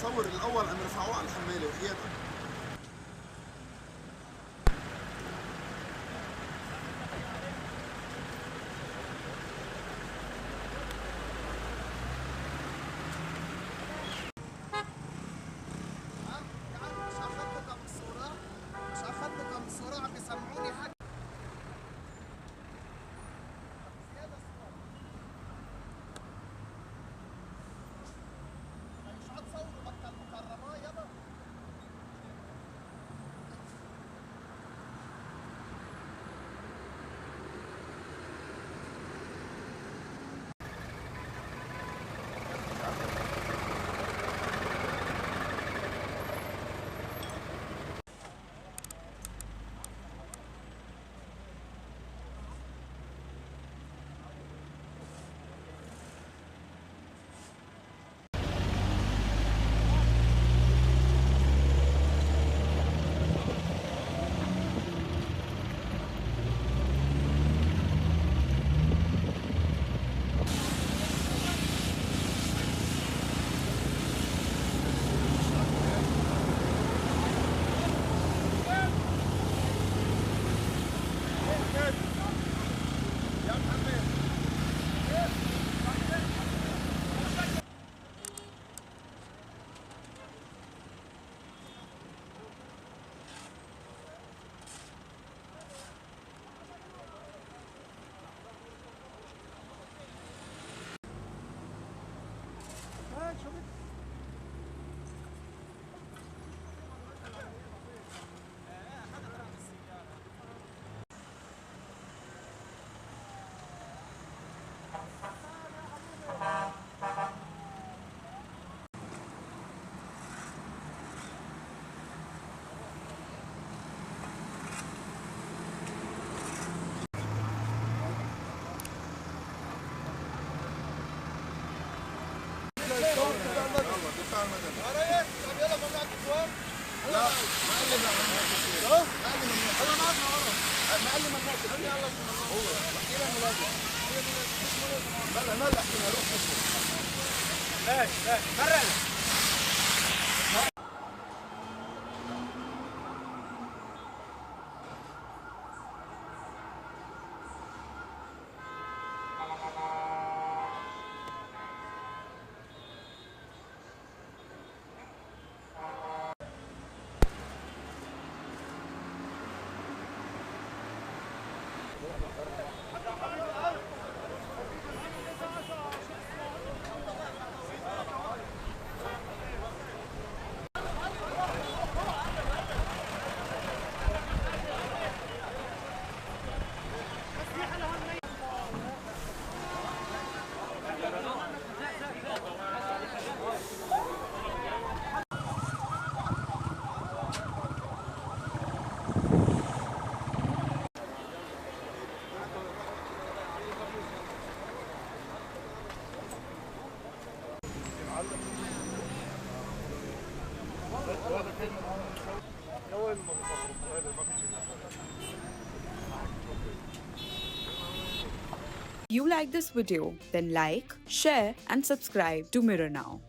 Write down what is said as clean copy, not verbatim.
بصور الاول عم رفعوه على الحماله وحياتك. مش اخذتكم الصورة عم بيسمعوني حكي. مش هتصوروا مكة المكرمة يابا. لا معلم معلم الناس هو بحكي لها ملازم بلا ملح من هروح لا مرة You like this video? Then like, share and subscribe to Mirror Now.